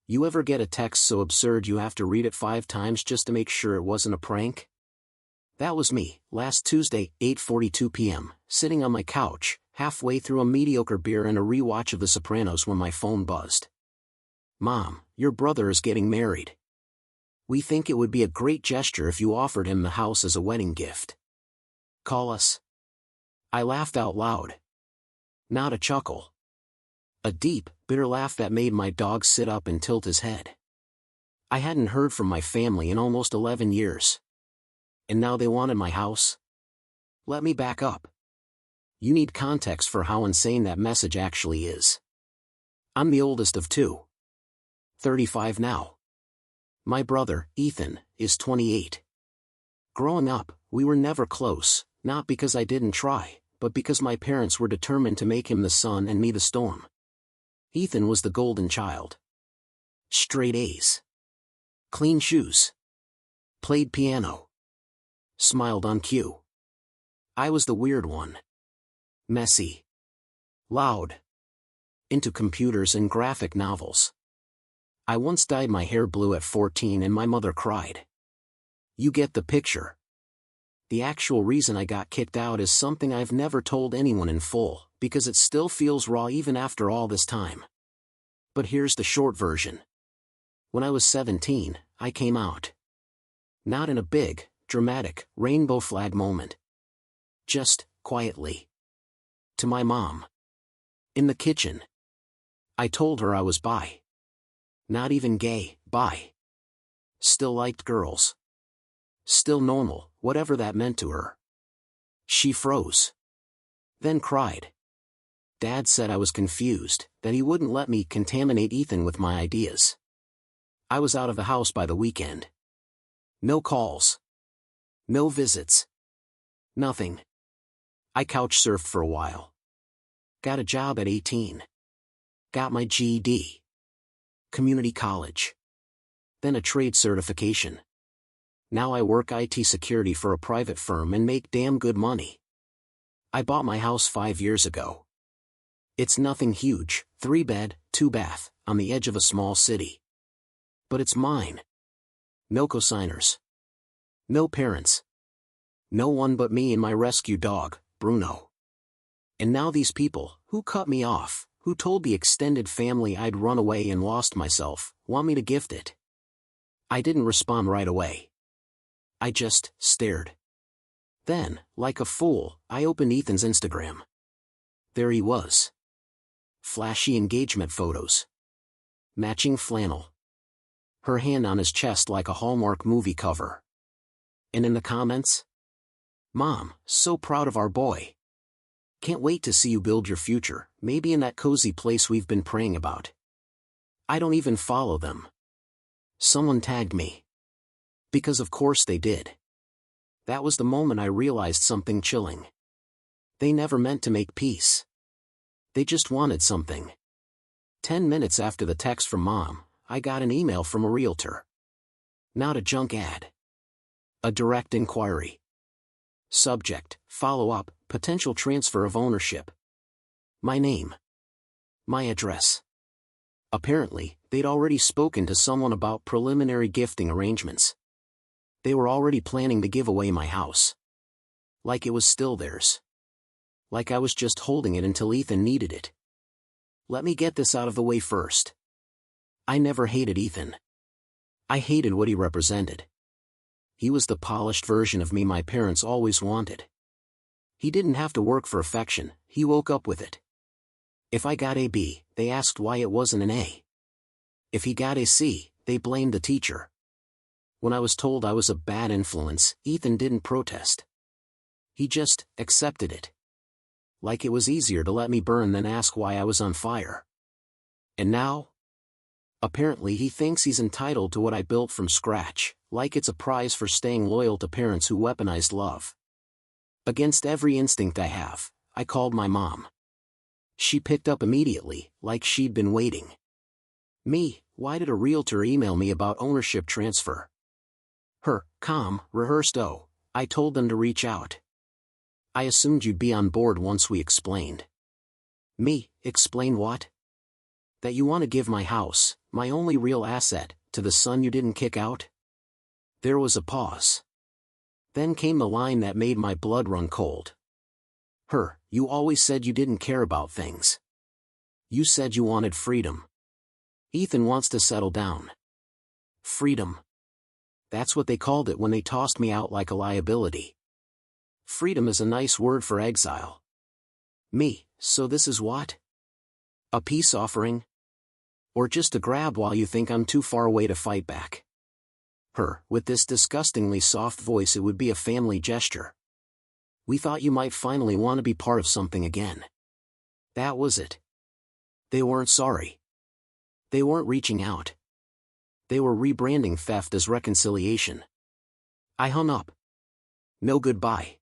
You ever get a text so absurd you have to read it 5 times just to make sure it wasn't a prank? That was me, last Tuesday, 8:42 p.m., sitting on my couch, halfway through a mediocre beer and a rewatch of The Sopranos when my phone buzzed. Mom, your brother is getting married. We think it would be a great gesture if you offered him the house as a wedding gift. Call us. I laughed out loud. Not a chuckle. A deep, bitter laugh that made my dog sit up and tilt his head. I hadn't heard from my family in almost 11 years. And now they wanted my house? Let me back up. You need context for how insane that message actually is. I'm the oldest of 2. 35 now. My brother, Ethan, is 28. Growing up, we were never close, not because I didn't try, but because my parents were determined to make him the sun and me the storm. Ethan was the golden child. Straight A's. Clean shoes. Played piano. Smiled on cue. I was the weird one. Messy. Loud. Into computers and graphic novels. I once dyed my hair blue at 14 and my mother cried. You get the picture. The actual reason I got kicked out is something I've never told anyone in full, because it still feels raw even after all this time. But here's the short version. When I was 17, I came out. Not in a big, dramatic, rainbow flag moment. Just, quietly. To my mom. In the kitchen. I told her I was bi. Not even gay, bi. Still liked girls. Still normal, whatever that meant to her. She froze. Then cried. Dad said I was confused, that he wouldn't let me contaminate Ethan with my ideas. I was out of the house by the weekend. No calls. No visits. Nothing. I couch surfed for a while. Got a job at 18. Got my GED. Community college. Then a trade certification. Now I work IT security for a private firm and make damn good money. I bought my house 5 years ago. It's nothing huge, 3-bed, 2-bath, on the edge of a small city. But it's mine. No cosigners. No parents. No one but me and my rescue dog, Bruno. And now these people, who cut me off, who told the extended family I'd run away and lost myself, want me to gift it. I didn't respond right away. I just stared. Then, like a fool, I opened Ethan's Instagram. There he was. Flashy engagement photos. Matching flannel. Her hand on his chest like a Hallmark movie cover. And in the comments? Mom, so proud of our boy. Can't wait to see you build your future, maybe in that cozy place we've been praying about. I don't even follow them. Someone tagged me. Because of course they did. That was the moment I realized something chilling. They never meant to make peace. They just wanted something. 10 minutes after the text from Mom, I got an email from a realtor. Not a junk ad. A direct inquiry. Subject, follow-up, potential transfer of ownership. My name. My address. Apparently, they'd already spoken to someone about preliminary gifting arrangements. They were already planning to give away my house. Like it was still theirs. Like I was just holding it until Ethan needed it. Let me get this out of the way first. I never hated Ethan. I hated what he represented. He was the polished version of me my parents always wanted. He didn't have to work for affection, he woke up with it. If I got a B, they asked why it wasn't an A. If he got a C, they blamed the teacher. When I was told I was a bad influence, Ethan didn't protest. He just accepted it. Like it was easier to let me burn than ask why I was on fire. And now? Apparently he thinks he's entitled to what I built from scratch, like it's a prize for staying loyal to parents who weaponized love. Against every instinct I have, I called my mom. She picked up immediately, like she'd been waiting. Me, why did a realtor email me about ownership transfer? Her, calm, rehearsed I told them to reach out. I assumed you'd be on board once we explained. Me, explain what? That you want to give my house, my only real asset, to the son you didn't kick out? There was a pause. Then came the line that made my blood run cold. You always said you didn't care about things. You said you wanted freedom. Ethan wants to settle down. Freedom. That's what they called it when they tossed me out like a liability. Freedom is a nice word for exile. Me, so this is what? A peace offering? Or just a grab while you think I'm too far away to fight back? With this disgustingly soft voice, it would be a family gesture. We thought you might finally want to be part of something again. That was it. They weren't sorry. They weren't reaching out. They were rebranding theft as reconciliation. I hung up. No goodbye.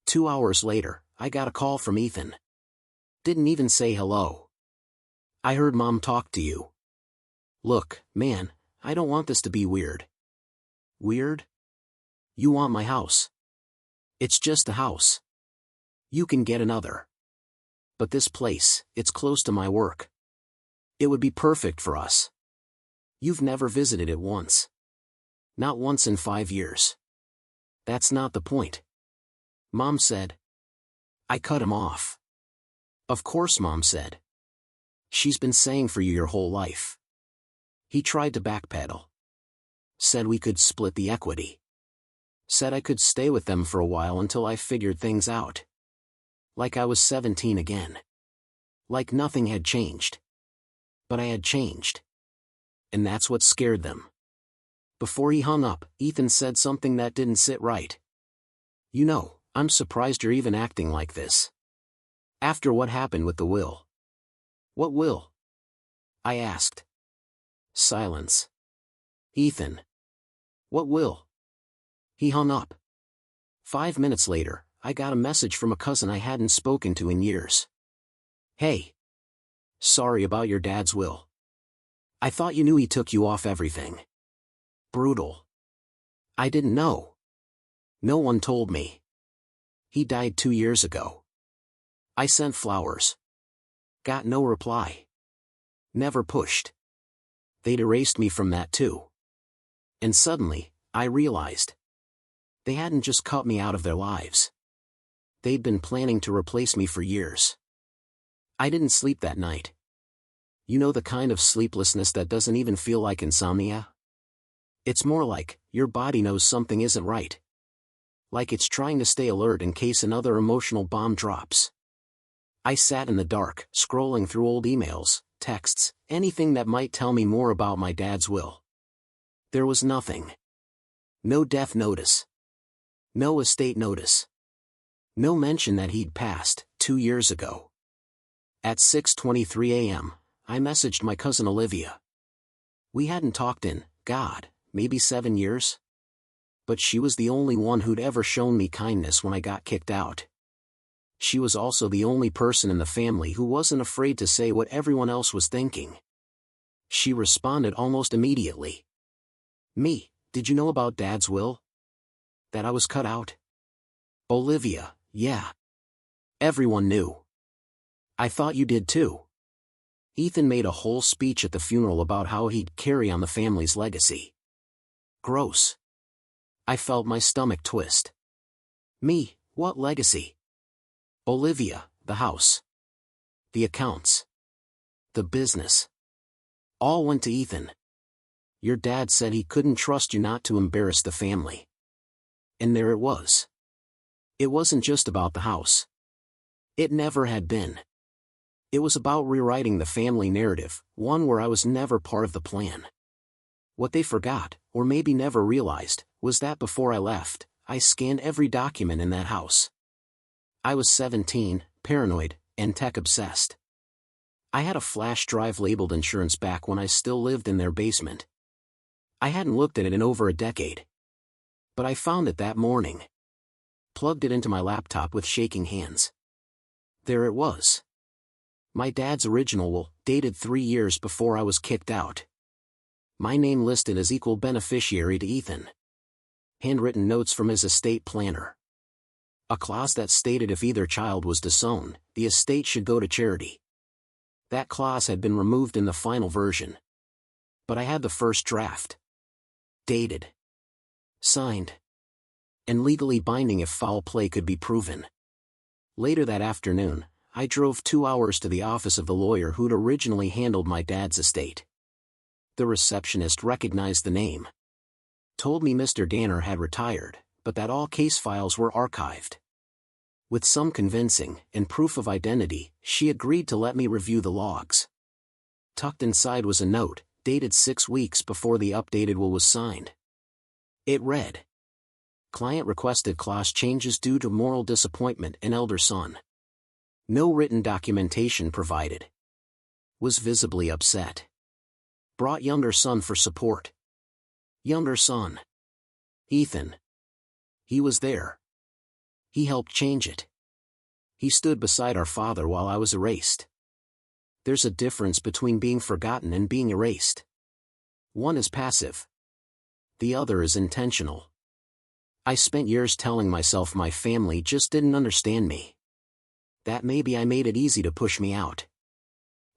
2 hours later, I got a call from Ethan. Didn't even say hello. I heard Mom talk to you. Look, man, I don't want this to be weird. Weird? You want my house. It's just a house. You can get another. But this place, it's close to my work. It would be perfect for us. You've never visited it once. Not once in 5 years. That's not the point. Mom said. I cut him off. Of course, Mom said. She's been saying for you your whole life. He tried to backpedal. Said we could split the equity. Said I could stay with them for a while until I figured things out. Like I was 17 again. Like nothing had changed. But I had changed. And that's what scared them. Before he hung up, Ethan said something that didn't sit right. You know, I'm surprised you're even acting like this. After what happened with the will. What will? I asked. Silence. Ethan. What will? He hung up. 5 minutes later, I got a message from a cousin I hadn't spoken to in years. Hey. Sorry about your dad's will. I thought you knew he took you off everything. Brutal. I didn't know. No one told me. He died 2 years ago. I sent flowers. Got no reply. Never pushed. They'd erased me from that too. And suddenly, I realized. They hadn't just cut me out of their lives. They'd been planning to replace me for years. I didn't sleep that night. You know the kind of sleeplessness that doesn't even feel like insomnia? It's more like, your body knows something isn't right. Like it's trying to stay alert in case another emotional bomb drops. I sat in the dark, scrolling through old emails, texts, anything that might tell me more about my dad's will. There was nothing. No death notice. No estate notice. No mention that he'd passed, 2 years ago. At 6:23 a.m., I messaged my cousin Olivia. We hadn't talked in, God, maybe 7 years? But she was the only one who'd ever shown me kindness when I got kicked out. She was also the only person in the family who wasn't afraid to say what everyone else was thinking. She responded almost immediately. Me, did you know about Dad's will? That I was cut out? Olivia, yeah. Everyone knew. I thought you did too. Ethan made a whole speech at the funeral about how he'd carry on the family's legacy. Gross. I felt my stomach twist. Me, what legacy? Olivia, the house. The accounts. The business. All went to Ethan. Your dad said he couldn't trust you not to embarrass the family. And there it was. It wasn't just about the house. It never had been. It was about rewriting the family narrative, one where I was never part of the plan. What they forgot, or maybe never realized, was that before I left, I scanned every document in that house. I was 17, paranoid, and tech-obsessed. I had a flash drive labeled insurance back when I still lived in their basement. I hadn't looked at it in over a decade. But I found it that morning. Plugged it into my laptop with shaking hands. There it was. My dad's original will, dated 3 years before I was kicked out. My name listed as equal beneficiary to Ethan. Handwritten notes from his estate planner. A clause that stated if either child was disowned, the estate should go to charity. That clause had been removed in the final version. But I had the first draft. Dated. Signed. And legally binding if foul play could be proven. Later that afternoon, I drove 2 hours to the office of the lawyer who'd originally handled my dad's estate. The receptionist recognized the name. Told me Mr. Danner had retired, but that all case files were archived. With some convincing and proof of identity, she agreed to let me review the logs. Tucked inside was a note, dated 6 weeks before the updated will was signed. It read, "Client requested clause changes due to moral disappointment and elder son. No written documentation provided. Was visibly upset. Brought younger son for support. Younger son. Ethan. He was there. He helped change it. He stood beside our father while I was erased. There's a difference between being forgotten and being erased. One is passive. The other is intentional. I spent years telling myself my family just didn't understand me. That maybe I made it easy to push me out.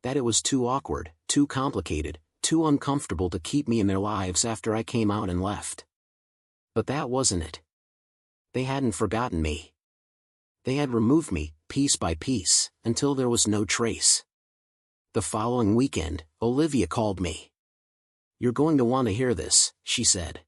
That it was too awkward, too complicated, too uncomfortable to keep me in their lives after I came out and left. But that wasn't it. They hadn't forgotten me. They had removed me, piece by piece, until there was no trace. The following weekend, Olivia called me. "You're going to want to hear this," she said.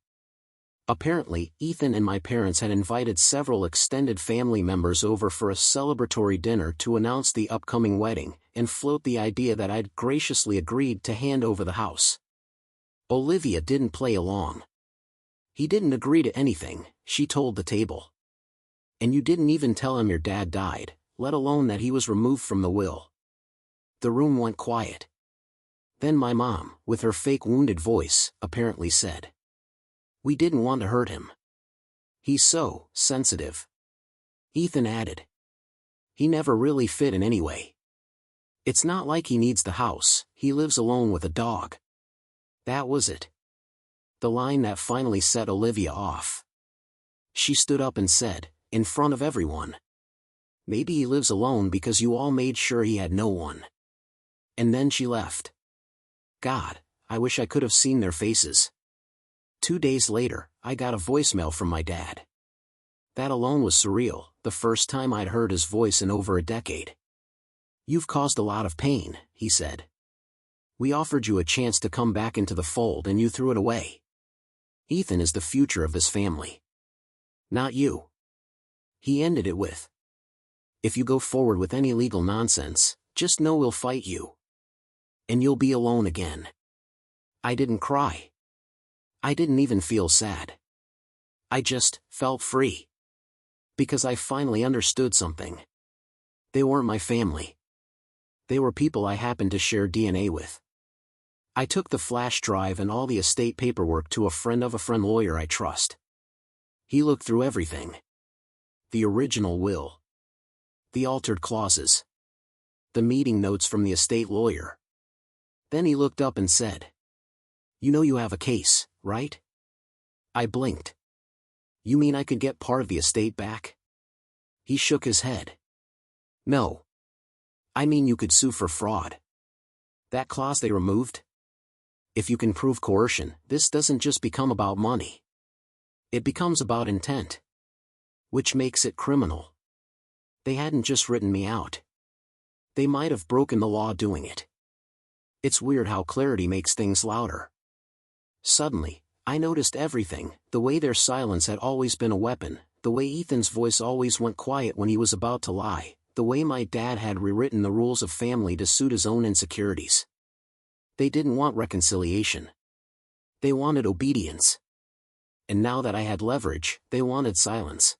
Apparently, Ethan and my parents had invited several extended family members over for a celebratory dinner to announce the upcoming wedding and float the idea that I'd graciously agreed to hand over the house. Olivia didn't play along. "He didn't agree to anything," she told the table. "And you didn't even tell him your dad died, let alone that he was removed from the will." The room went quiet. Then my mom, with her fake wounded voice, apparently said, "We didn't want to hurt him. He's so sensitive." Ethan added, "He never really fit in anyway. It's not like he needs the house, he lives alone with a dog." That was it. The line that finally set Olivia off. She stood up and said, in front of everyone, "Maybe he lives alone because you all made sure he had no one." And then she left. God, I wish I could have seen their faces. 2 days later, I got a voicemail from my dad. That alone was surreal, the first time I'd heard his voice in over a decade. "You've caused a lot of pain," he said. "We offered you a chance to come back into the fold and you threw it away. Ethan is the future of this family. Not you." He ended it with, "If you go forward with any legal nonsense, just know we'll fight you. And you'll be alone again." I didn't cry. I didn't even feel sad. I just felt free. Because I finally understood something. They weren't my family. They were people I happened to share DNA with. I took the flash drive and all the estate paperwork to a friend of a friend lawyer I trust. He looked through everything. The original will. The altered clauses. The meeting notes from the estate lawyer. Then he looked up and said, "You know you have a case, right?" I blinked. "You mean I could get part of the estate back?" He shook his head. "No. I mean you could sue for fraud. That clause they removed? If you can prove coercion, this doesn't just become about money. It becomes about intent. Which makes it criminal. They hadn't just written me out. They might have broken the law doing it. It's weird how clarity makes things louder. Suddenly, I noticed everything, the way their silence had always been a weapon, the way Ethan's voice always went quiet when he was about to lie, the way my dad had rewritten the rules of family to suit his own insecurities. They didn't want reconciliation. They wanted obedience. And now that I had leverage, they wanted silence.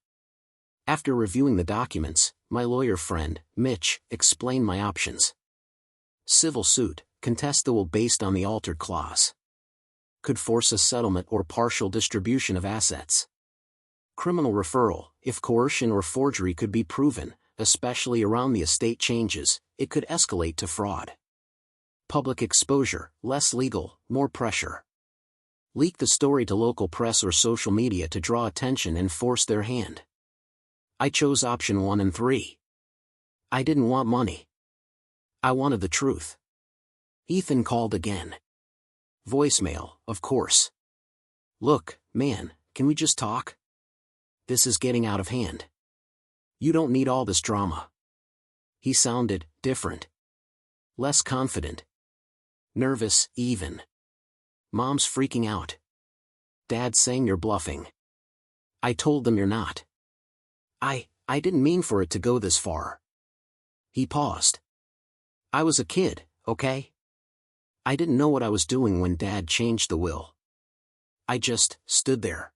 After reviewing the documents, my lawyer friend, Mitch, explained my options. Civil suit, contest the will based on the altered clause. Could force a settlement or partial distribution of assets. Criminal referral, if coercion or forgery could be proven, especially around the estate changes, it could escalate to fraud. Public exposure, less legal, more pressure. Leak the story to local press or social media to draw attention and force their hand. I chose option 1 and 3. I didn't want money. I wanted the truth. Ethan called again. Voicemail, of course. Look, man, can we just talk? This is getting out of hand. You don't need all this drama. He sounded different. Less confident. Nervous, even. Mom's freaking out. Dad's saying you're bluffing. I told them you're not. I didn't mean for it to go this far. He paused. I was a kid, okay? I didn't know what I was doing when Dad changed the will. I just stood there.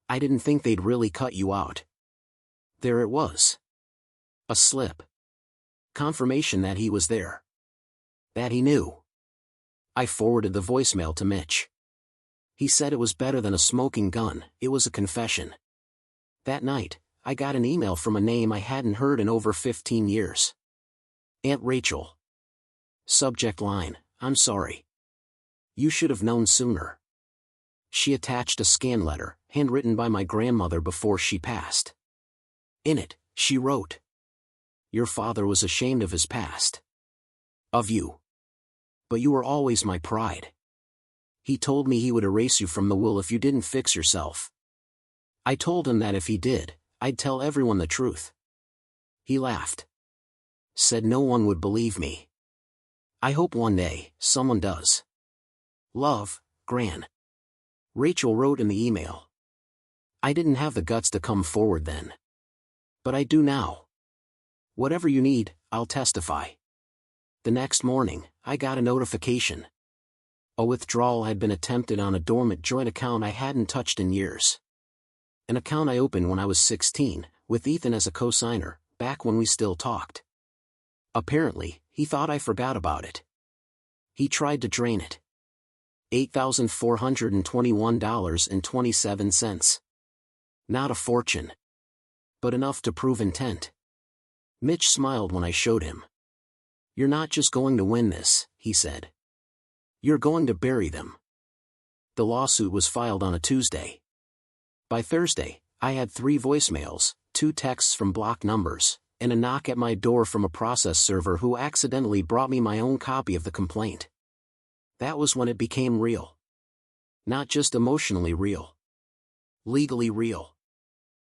I didn't think they'd really cut you out. There it was. A slip. Confirmation that he was there. That he knew. I forwarded the voicemail to Mitch. He said it was better than a smoking gun, it was a confession. That night, I got an email from a name I hadn't heard in over 15 years. Aunt Rachel. Subject line, I'm sorry. You should have known sooner. She attached a scan letter, handwritten by my grandmother before she passed. In it, she wrote. Your father was ashamed of his past. Of you. But you were always my pride. He told me he would erase you from the will if you didn't fix yourself. I told him that if he did, I'd tell everyone the truth. He laughed. Said no one would believe me. I hope one day, someone does. Love, Gran. Rachel wrote in the email. I didn't have the guts to come forward then. But I do now. Whatever you need, I'll testify. The next morning, I got a notification. A withdrawal had been attempted on a dormant joint account I hadn't touched in years. An account I opened when I was 16, with Ethan as a co-signer, back when we still talked. Apparently, he thought I forgot about it. He tried to drain it. $8,421.27. Not a fortune. But enough to prove intent. Mitch smiled when I showed him. You're not just going to win this, he said. You're going to bury them. The lawsuit was filed on a Tuesday. By Thursday, I had 3 voicemails, 2 texts from blocked numbers, and a knock at my door from a process server who accidentally brought me my own copy of the complaint. That was when it became real. Not just emotionally real. Legally real.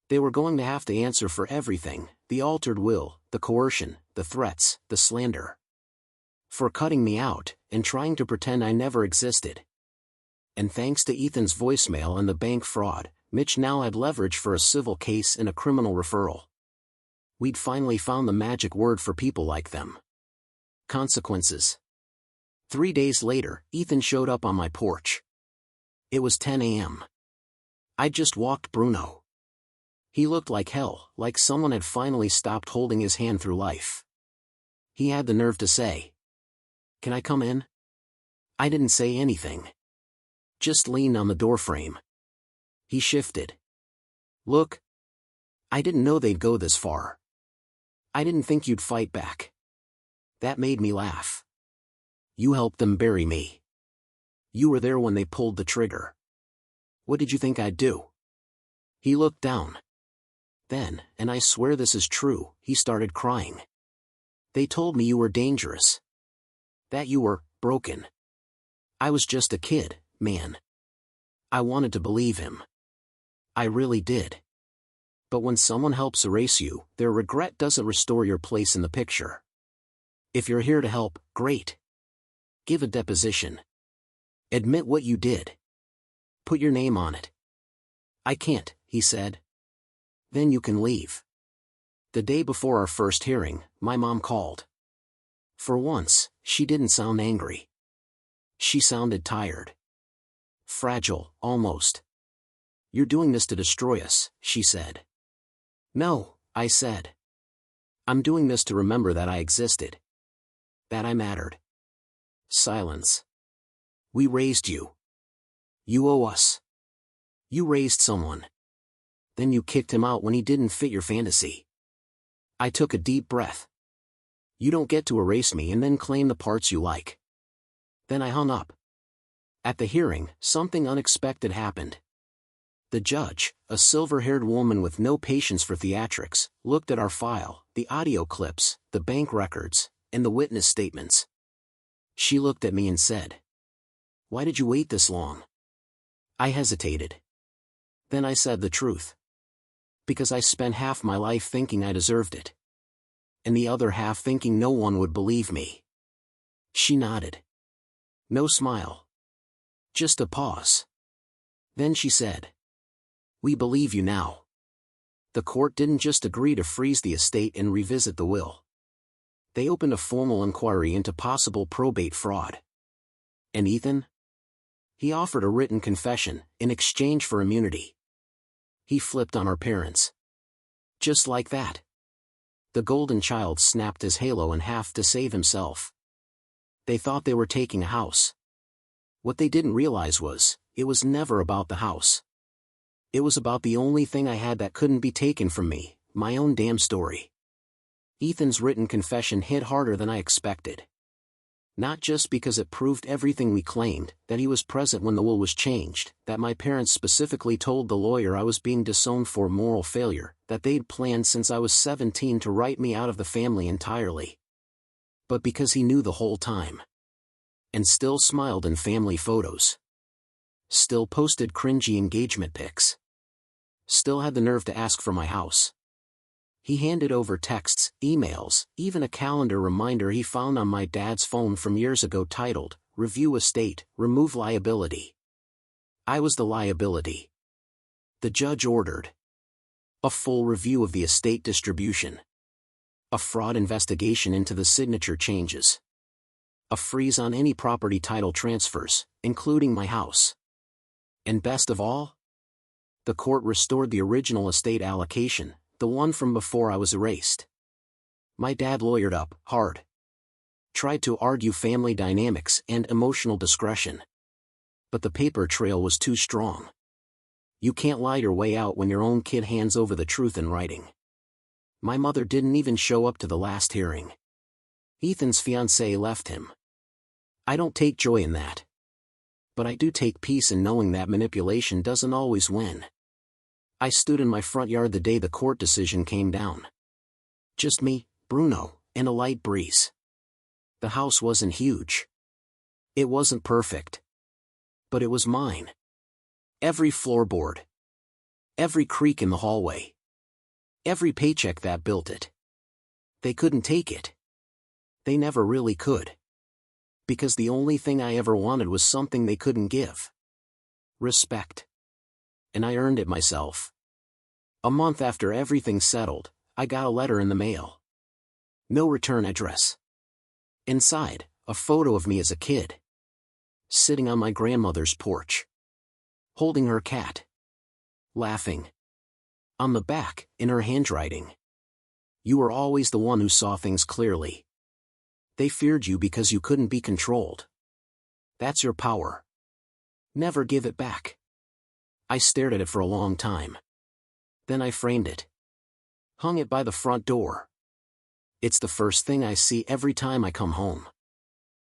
They were going to have to answer for everything, the altered will, the coercion, the threats, the slander. For cutting me out, and trying to pretend I never existed. And thanks to Ethan's voicemail and the bank fraud, Mitch now had leverage for a civil case and a criminal referral. We'd finally found the magic word for people like them. Consequences. 3 days later, Ethan showed up on my porch. It was 10 a.m. I'd just walked Bruno. He looked like hell, like someone had finally stopped holding his hand through life. He had the nerve to say, "Can I come in?" I didn't say anything. Just leaned on the doorframe. He shifted. Look. I didn't know they'd go this far. I didn't think you'd fight back. That made me laugh. You helped them bury me. You were there when they pulled the trigger. What did you think I'd do? He looked down. Then, and I swear this is true, he started crying. They told me you were dangerous. That you were broken. I was just a kid, man. I wanted to believe him. I really did. But when someone helps erase you, their regret doesn't restore your place in the picture. If you're here to help, great. Give a deposition. Admit what you did. Put your name on it. I can't, he said. Then you can leave. The day before our first hearing, my mom called. For once, she didn't sound angry. She sounded tired. Fragile, almost. You're doing this to destroy us, she said. No, I said. I'm doing this to remember that I existed. That I mattered. Silence. We raised you. You owe us. You raised someone. Then you kicked him out when he didn't fit your fantasy. I took a deep breath. You don't get to erase me and then claim the parts you like. Then I hung up. At the hearing, something unexpected happened. The judge, a silver-haired woman with no patience for theatrics, looked at our file, the audio clips, the bank records, and the witness statements. She looked at me and said, "Why did you wait this long?" I hesitated. Then I said the truth. Because I spent half my life thinking I deserved it. And the other half thinking no one would believe me. She nodded. No smile. Just a pause. Then she said, "We believe you now." The court didn't just agree to freeze the estate and revisit the will. They opened a formal inquiry into possible probate fraud. And Ethan? He offered a written confession, in exchange for immunity. He flipped on our parents. Just like that. The golden child snapped his halo in half to save himself. They thought they were taking a house. What they didn't realize was, it was never about the house. It was about the only thing I had that couldn't be taken from me, my own damn story. Ethan's written confession hit harder than I expected. Not just because it proved everything we claimed, that he was present when the will was changed, that my parents specifically told the lawyer I was being disowned for moral failure, that they'd planned since I was 17 to write me out of the family entirely. But because he knew the whole time. And still smiled in family photos. Still posted cringy engagement pics. Still had the nerve to ask for my house. He handed over texts, emails, even a calendar reminder he found on my dad's phone from years ago titled, "Review Estate, Remove Liability." I was the liability. The judge ordered a full review of the estate distribution. A fraud investigation into the signature changes. A freeze on any property title transfers, including my house. And best of all? The court restored the original estate allocation, the one from before I was erased. My dad lawyered up, hard. Tried to argue family dynamics and emotional discretion. But the paper trail was too strong. You can't lie your way out when your own kid hands over the truth in writing. My mother didn't even show up to the last hearing. Ethan's fiancée left him. I don't take joy in that. But I do take peace in knowing that manipulation doesn't always win. I stood in my front yard the day the court decision came down. Just me, Bruno, and a light breeze. The house wasn't huge. It wasn't perfect. But it was mine. Every floorboard. Every creak in the hallway. Every paycheck that built it. They couldn't take it. They never really could. Because the only thing I ever wanted was something they couldn't give. Respect. And I earned it myself. A month after everything settled, I got a letter in the mail. No return address. Inside, a photo of me as a kid. Sitting on my grandmother's porch. Holding her cat. Laughing. On the back, in her handwriting. You were always the one who saw things clearly. They feared you because you couldn't be controlled. That's your power. Never give it back. I stared at it for a long time. Then I framed it. Hung it by the front door. It's the first thing I see every time I come home.